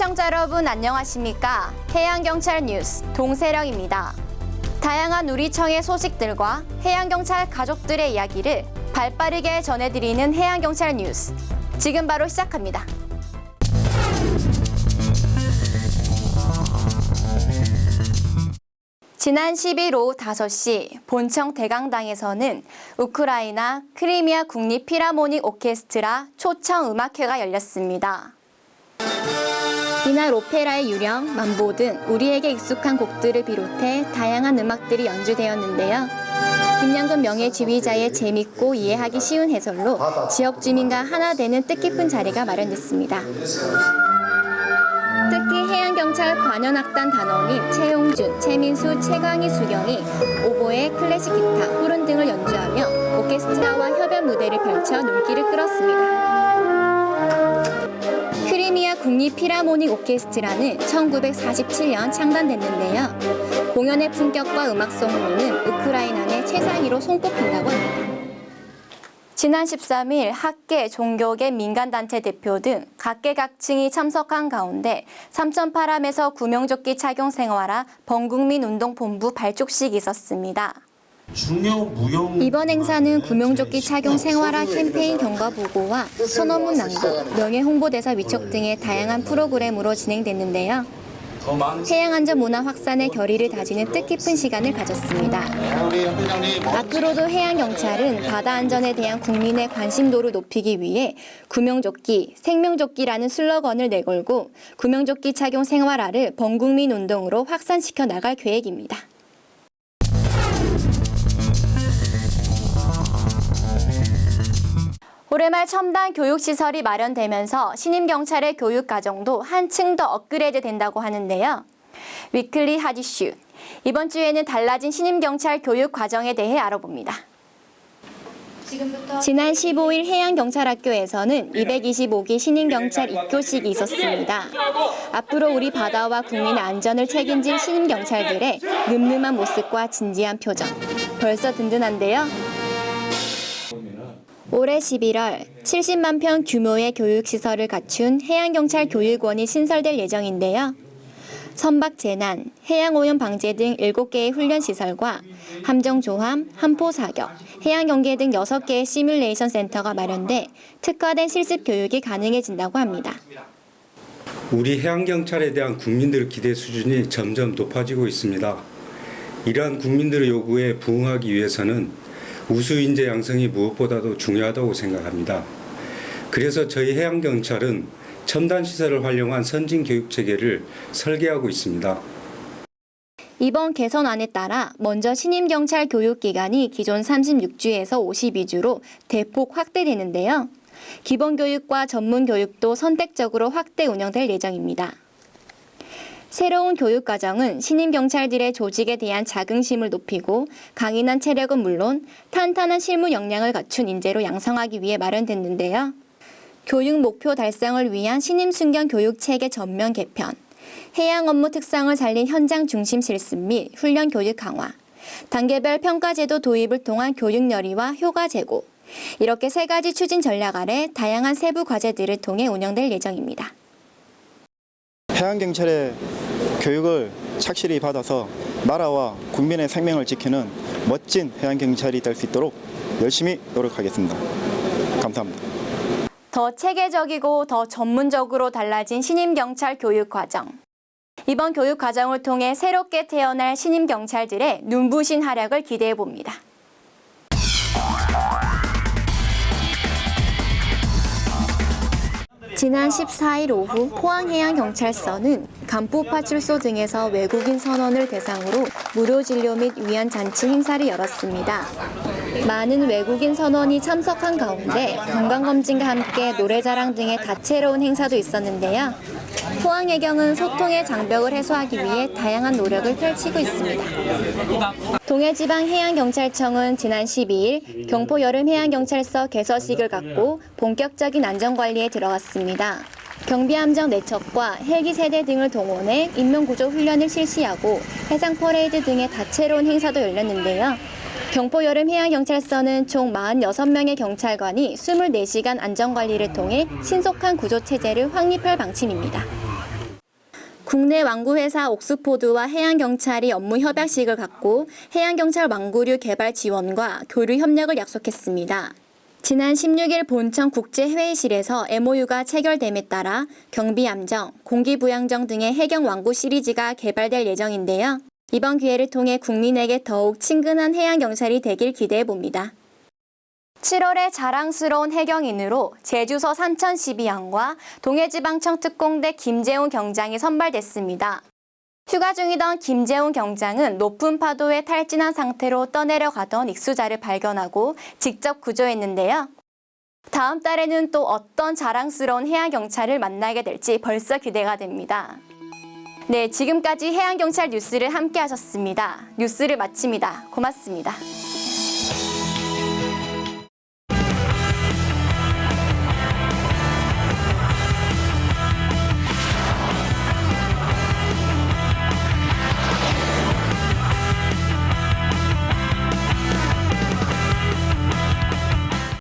시청자 여러분 안녕하십니까? 해양경찰 뉴스 동세령입니다. 다양한 우리청의 소식들과 해양경찰 가족들의 이야기를 발빠르게 전해드리는 해양경찰 뉴스. 지금 바로 시작합니다. 지난 10일 오후 5시 본청 대강당에서는 우크라이나 크리미아 국립 필하모닉 오케스트라 초청 음악회가 열렸습니다. 이날 오페라의 유령, 만보 등 우리에게 익숙한 곡들을 비롯해 다양한 음악들이 연주되었는데요. 김양근 명예지휘자의 재밌고 이해하기 쉬운 해설로 지역 주민과 하나 되는 뜻깊은 자리가 마련됐습니다. 특히 해양경찰 관현악단 단원인 최용준, 최민수, 최광희, 수경이 오보에 클래식 기타, 호른 등을 연주하며 오케스트라와 협연 무대를 펼쳐 눈길을 끌었습니다. 크리미아 국립 필하모닉 오케스트라는 1947년 창단됐는데요. 공연의 품격과 음악성으로는 우크라이나 내 최상위로 손꼽힌다고 합니다. 지난 13일 학계, 종교계, 민간단체 대표 등 각계각층이 참석한 가운데 삼천파람에서 구명조끼 착용 생활화 범국민운동본부 발족식이 있었습니다. 이번 행사는 구명조끼 착용 생활화 캠페인 경과 보고와 선언문 낭독, 명예홍보대사 위촉 등의 다양한 프로그램으로 진행됐는데요. 해양안전 문화 확산의 결의를 다지는 뜻깊은 시간을 가졌습니다. 앞으로도 해양경찰은 바다 안전에 대한 국민의 관심도를 높이기 위해 구명조끼, 생명조끼라는 슬로건을 내걸고 구명조끼 착용 생활화를 범국민 운동으로 확산시켜 나갈 계획입니다. 올해 말 첨단 교육시설이 마련되면서 신임경찰의 교육과정도 한층 더 업그레이드 된다고 하는데요. 위클리 하디슈, 이번 주에는 달라진 신임경찰 교육과정에 대해 알아봅니다. 지난 15일 해양경찰학교에서는 225기 신임경찰 입교식이 있었습니다. 앞으로 우리 바다와 국민의 안전을 책임질 신임경찰들의 늠름한 모습과 진지한 표정, 벌써 든든한데요. 올해 11월 70만 평 규모의 교육시설을 갖춘 해양경찰 교육원이 신설될 예정인데요. 선박재난, 해양오염 방제 등 7개의 훈련시설과 함정조함, 함포사격, 해양경계 등 6개의 시뮬레이션 센터가 마련돼 특화된 실습 교육이 가능해진다고 합니다. 우리 해양경찰에 대한 국민들의 기대 수준이 점점 높아지고 있습니다. 이러한 국민들의 요구에 부응하기 위해서는 우수 인재 양성이 무엇보다도 중요하다고 생각합니다. 그래서 저희 해양경찰은 첨단 시설을 활용한 선진 교육 체계를 설계하고 있습니다. 이번 개선안에 따라 먼저 신임경찰 교육기간이 기존 36주에서 52주로 대폭 확대되는데요. 기본교육과 전문교육도 선택적으로 확대 운영될 예정입니다. 새로운 교육과정은 신임경찰들의 조직에 대한 자긍심을 높이고 강인한 체력은 물론 탄탄한 실무 역량을 갖춘 인재로 양성하기 위해 마련됐는데요. 교육 목표 달성을 위한 신임순경 교육체계 전면 개편, 해양 업무 특성을 살린 현장 중심 실습 및 훈련 교육 강화, 단계별 평가제도 도입을 통한 교육 열의와 효과 제고, 이렇게 3가지 추진 전략 아래 다양한 세부 과제들을 통해 운영될 예정입니다. 해양경찰의 교육을 착실히 받아서 나라와 국민의 생명을 지키는 멋진 해양경찰이 될 수 있도록 열심히 노력하겠습니다. 감사합니다. 더 체계적이고 더 전문적으로 달라진 신임경찰 교육과정. 이번 교육과정을 통해 새롭게 태어날 신임경찰들의 눈부신 활약을 기대해봅니다. 지난 14일 오후 포항해양경찰서는 간포파출소 등에서 외국인 선원을 대상으로 무료 진료 및 위안 잔치 행사를 열었습니다. 많은 외국인 선원이 참석한 가운데 건강검진과 함께 노래자랑 등의 다채로운 행사도 있었는데요. 포항해경은 소통의 장벽을 해소하기 위해 다양한 노력을 펼치고 있습니다. 동해지방해양경찰청은 지난 12일 경포 여름해양경찰서 개서식을 갖고 본격적인 안전관리에 들어갔습니다. 경비함정 4척과 헬기 세대 등을 동원해 인명구조 훈련을 실시하고 해상 퍼레이드 등의 다채로운 행사도 열렸는데요. 경포 여름해양경찰서는 총 46명의 경찰관이 24시간 안전관리를 통해 신속한 구조체제를 확립할 방침입니다. 국내 왕구회사 옥스포드와 해양경찰이 업무 협약식을 갖고 해양경찰 왕구류 개발 지원과 교류 협력을 약속했습니다. 지난 16일 본청 국제회의실에서 MOU가 체결됨에 따라 경비함정, 공기부양정 등의 해경 왕구 시리즈가 개발될 예정인데요. 이번 기회를 통해 국민에게 더욱 친근한 해양경찰이 되길 기대해봅니다. 7월에 자랑스러운 해경인으로 제주서 산천 12항과 동해지방청 특공대 김재훈 경장이 선발됐습니다. 휴가 중이던 김재훈 경장은 높은 파도에 탈진한 상태로 떠내려가던 익수자를 발견하고 직접 구조했는데요. 다음 달에는 또 어떤 자랑스러운 해양경찰을 만나게 될지 벌써 기대가 됩니다. 네, 지금까지 해양경찰 뉴스를 함께 하셨습니다. 뉴스를 마칩니다. 고맙습니다.